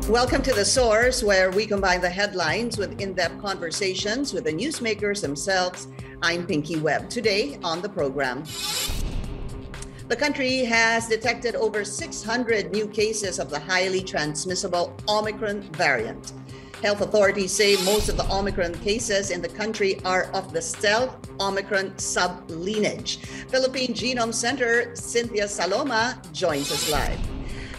Welcome to The Source, where we combine the headlines with in-depth conversations with the newsmakers themselves. I'm Pinky Webb. Today on the program, the country has detected over 600 new cases of the highly transmissible Omicron variant. Health authorities say most of the Omicron cases in the country are of the stealth Omicron sub-lineage. Philippine Genome Center Cynthia Saloma joins us live.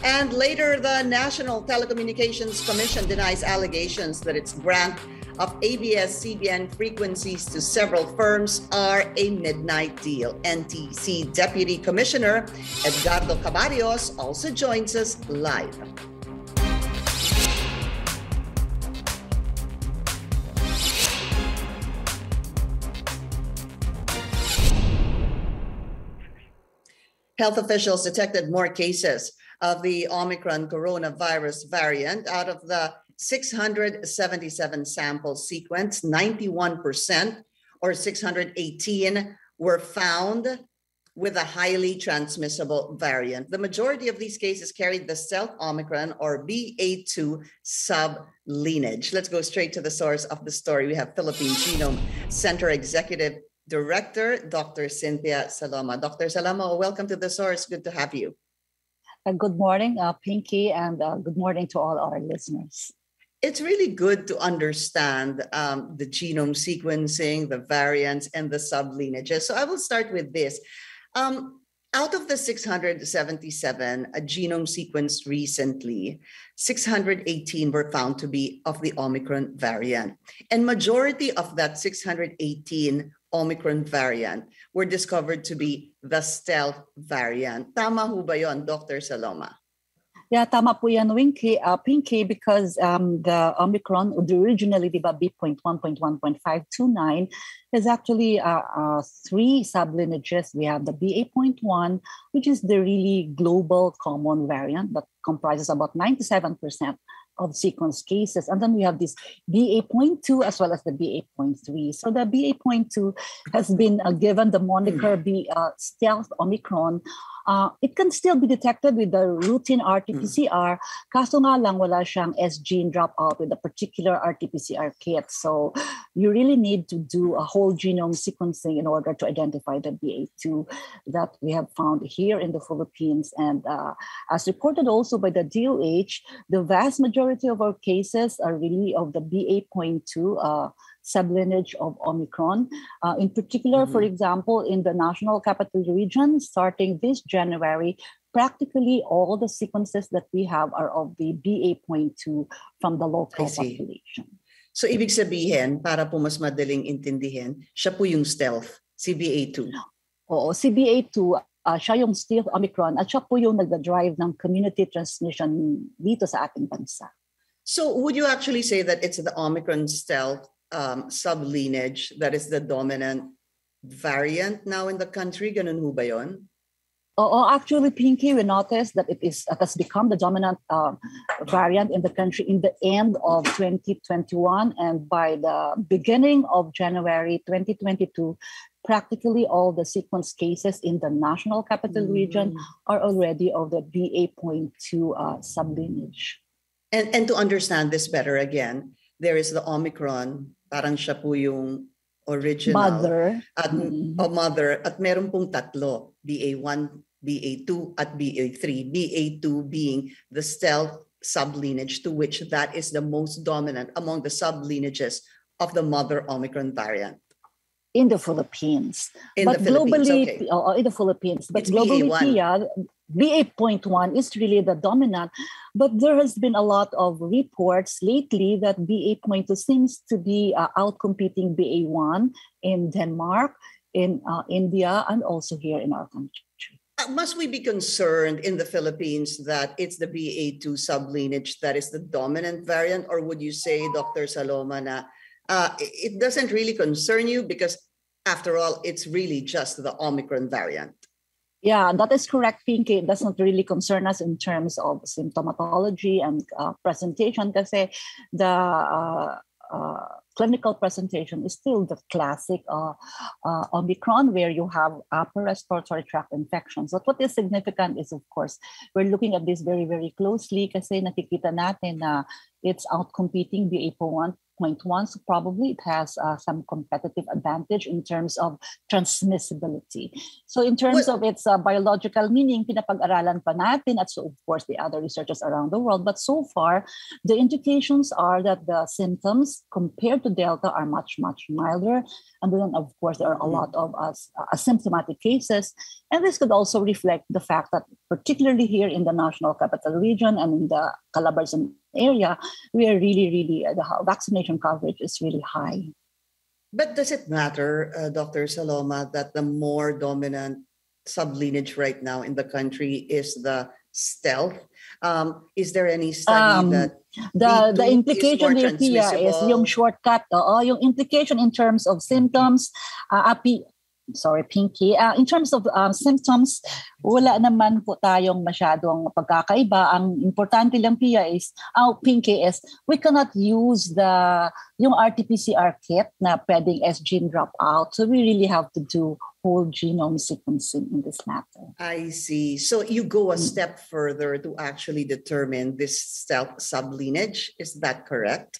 And later, the National Telecommunications Commission denies allegations that its grant of ABS-CBN frequencies to several firms are a midnight deal. NTC Deputy Commissioner Edgardo Cabarrios also joins us live. Health officials detected more cases of the Omicron coronavirus variant. Out of the 677 samples sequenced, 91% or 618 were found with a highly transmissible variant. The majority of these cases carried the stealth Omicron or BA2 sub-lineage. Let's go straight to the source of the story. We have Philippine Genome Center Executive Director, Dr. Cynthia Saloma. Dr. Saloma, welcome to The Source. Good to have you. Good morning, Pinky, and good morning to all our listeners. It's really good to understand the genome sequencing, the variants, and the sublineages. So I will start with this. Out of the 677 genome sequenced recently, 618 were found to be of the Omicron variant. And majority of that 618 Omicron variant were discovered to be the stealth variant. Tama ho ba yun, Dr. Saloma? Yeah, tama po yan, Pinky, because the Omicron, originally the B.1.1.529, is actually three sublineages. We have the BA.1, which is the really global common variant that comprises about 97% of sequence cases. And then we have this BA.2 as well as the BA.3. So the BA.2 has been given the moniker stealth Omicron. It can still be detected with the routine RT-PCR. Kaso nga lang wala siyang S-gene dropout with a particular RT-PCR kit. So you really need to do a whole genome sequencing in order to identify the BA2 that we have found here in the Philippines. And as reported also by the DOH, the vast majority of our cases are really of the BA.2 sublineage of Omicron. In particular, for example, in the National Capital Region, starting this January, practically all the sequences that we have are of the BA.2 from the local population. So ibig sabihin, para po mas madaling intindihin, siya po yung stealth, si BA2. Oo, si BA2, siya yung stealth Omicron at siya po yung nagda-drive ng community transmission dito sa ating bansa. So would you actually say that it's the Omicron stealth sublineage that is the dominant variant now in the country? Ganun ho ba yun? Actually, Pinky, we noticed that it has become the dominant variant in the country in the end of 2021. And by the beginning of January 2022, practically all the sequence cases in the National Capital Region are already of the BA.2 sublineage. And to understand this better again, there is the Omicron, parang siya po yung original. Mother. Mother. At meron pong tatlo, BA1, BA2, at BA3. BA2 being the stealth sublineage to which that is the most dominant among the sublineages of the mother Omicron variant. In the Philippines. In the Philippines. But it's globally, BA1. BA.1 is really the dominant, but there has been a lot of reports lately that BA.2 seems to be outcompeting BA1 in Denmark, in India, and also here in our country. Must we be concerned in the Philippines that it's the BA2 sublineage that is the dominant variant, or would you say, Dr. Saloma, na it doesn't really concern you because, after all, it's really just the Omicron variant? Yeah, that is correct, Pinky. It doesn't really concern us in terms of symptomatology and presentation kasi the clinical presentation is still the classic Omicron, where you have upper respiratory tract infections. But what is significant is, of course, we're looking at this very, very closely kasi nakikita natin na it's outcompeting BA.1. So probably it has some competitive advantage in terms of transmissibility. So in terms of its biological meaning, pinapag-aralan pa natin at so of course the other researchers around the world. But so far, the indications are that the symptoms compared to Delta are much, much milder. And then of course, there are a lot of asymptomatic cases. And this could also reflect the fact that particularly here in the National Capital Region and in the Calabarzon area, we are really, the vaccination coverage is really high. But does it matter, Dr. Saloma, that the more dominant sub-lineage right now in the country is the stealth? Is there any study that the implication here, Pia, is yung shortcut, yung implication in terms of symptoms, Pinky. In terms of symptoms, wala naman po tayong masyadong pagkakaiba. Ang importante lang, Pia, is, Pinky, is we cannot use yung RT-PCR kit na pwedeng S-gene dropout. So we really have to do whole genome sequencing in this matter. I see. So you go a step further to actually determine this stealth sub-lineage. Is that correct?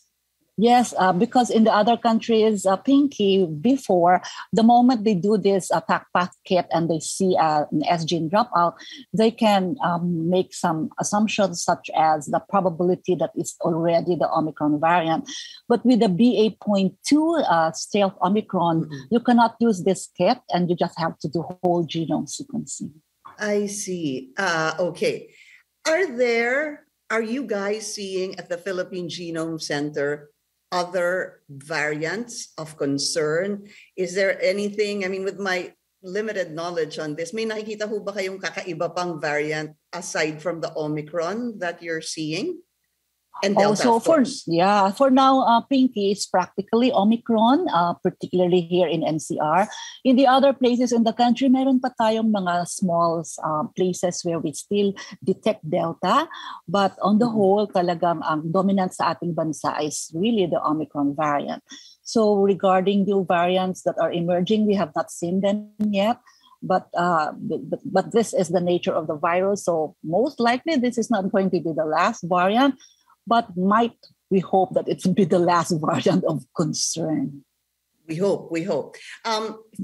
Yes, because in the other countries, Pinky, before, the moment they do this attack path kit and they see an S-gene dropout, they can make some assumptions such as the probability that it's already the Omicron variant. But with the BA.2 stealth Omicron, you cannot use this kit and you just have to do whole genome sequencing. I see. Okay. Are you guys seeing at the Philippine Genome Center other variants of concern? Is there anything, with my limited knowledge on this, may nakikita ho ba kayong kakaiba pang variant aside from the Omicron that you're seeing? And Delta, also, of course. for now, Pinky is practically Omicron, particularly here in NCR. In the other places in the country, meron pa tayong mga small places where we still detect Delta. But on the whole, talagang ang dominant sa ating bansa is really the Omicron variant. So regarding new variants that are emerging, we have not seen them yet. But this is the nature of the virus. So most likely, this is not going to be the last variant. But we hope that it will be the last variant of concern. We hope.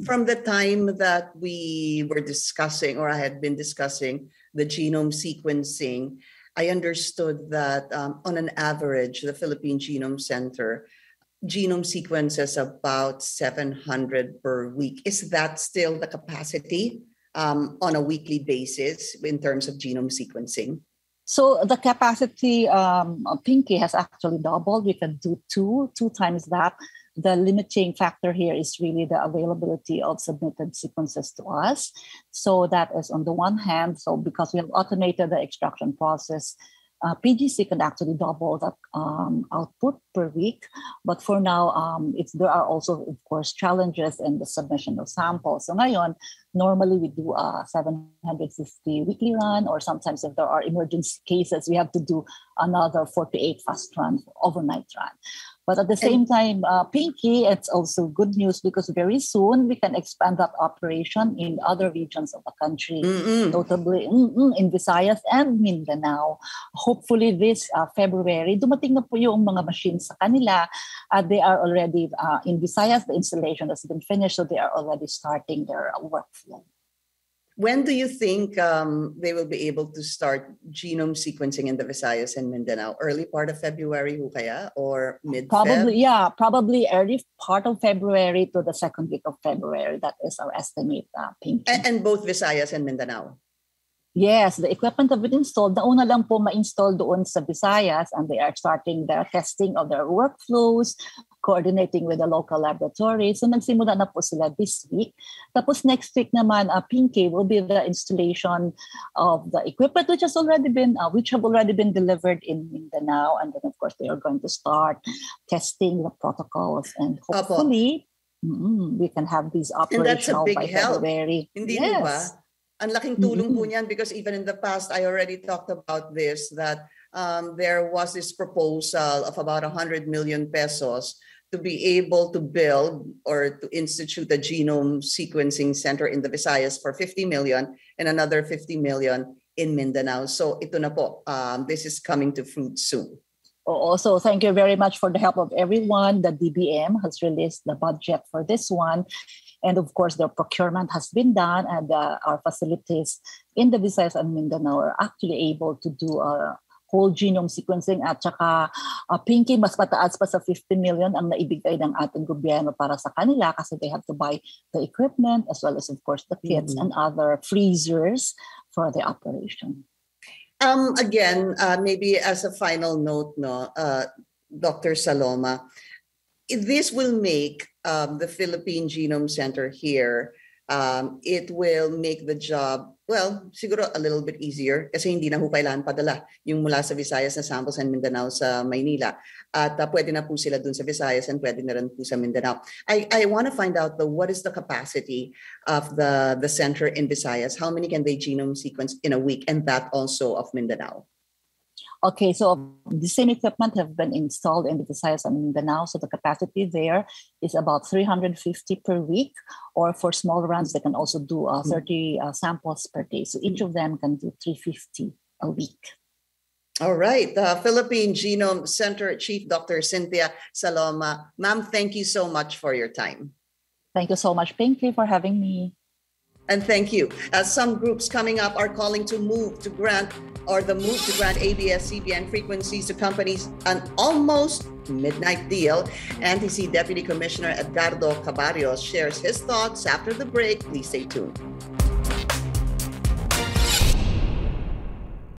From the time that we were discussing, or I had been discussing the genome sequencing, I understood that on an average, the Philippine Genome Center genome sequences about 700 per week. Is that still the capacity on a weekly basis in terms of genome sequencing? So the capacity, Pinky, has actually doubled. We can do two times that. The limiting factor here is really the availability of submitted sequences to us. So that is on the one hand. So because we have automated the extraction process, PGC can actually double that output per week. But for now, there are also, of course, challenges in the submission of samples. So ngayon, normally we do a 750 weekly run, or sometimes if there are emergency cases, we have to do another 48 fast run, overnight run. But at the same time, Pinky, it's also good news because very soon we can expand that operation in other regions of the country, notably in Visayas and Mindanao. Hopefully this February, dumating na po yung mga machines sa kanila. They are already in Visayas, the installation has been finished, so they are already starting their workflow. When do you think they will be able to start genome sequencing in the Visayas and Mindanao? Early part of February ho kaya, or mid-Feb? Probably early part of February to the second week of February. That is our estimate, Pinky. And both Visayas and Mindanao? Yes, the equipment have been installed. Nauna lang po ma-install doon sa Visayas, and they are starting their testing of their workflows, coordinating with the local laboratories. So nagsimula na po sila this week. Tapos next week naman, Pinky, will be the installation of the equipment which have already been delivered in Mindanao. And then of course they are going to start testing the protocols, and hopefully we can have these operational by February. Hindi ba? Ang laking tulong po niyan, because even in the past, I already talked about this, that there was this proposal of about 100 million pesos to be able to build or to institute a genome sequencing center in the Visayas for 50 million and another 50 million in Mindanao. So ito na po, this is coming to fruit soon. Also, thank you very much for the help of everyone. The DBM has released the budget for this one. And of course, the procurement has been done, and our facilities in the Visayas and Mindanao are actually able to do a whole genome sequencing. At saka, Pinky, mas mataas pa sa 50 million ang naibigay ng ating gobyerno para sa kanila kasi they have to buy the equipment as well as, of course, the kits and other freezers for the operation. Again, maybe as a final note, Dr. Saloma, this will make the Philippine Genome Center here, it will make the job, well, siguro a little bit easier kasi hindi na ho kailangan padala yung mula sa Visayas na samples and Mindanao sa Maynila. At pwede na po sila dun sa Visayas and pwede na rin po sa Mindanao. I want to find out though, what is the capacity of the center in Visayas? How many can they genome sequence in a week? And that also of Mindanao. Okay, so the same equipment have been installed in the Visayas and Mindanao. So the capacity there is about 350 per week, or for small runs, they can also do 30 samples per day. So each of them can do 350 a week. All right. The Philippine Genome Center Chief, Dr. Cynthia Saloma. Ma'am, thank you so much for your time. Thank you so much, Pinky, for having me. And thank you. As some groups coming up are calling to move to grant ABS-CBN frequencies to companies an almost midnight deal. NTC Deputy Commissioner Edgardo Cabarrios shares his thoughts after the break. Please stay tuned.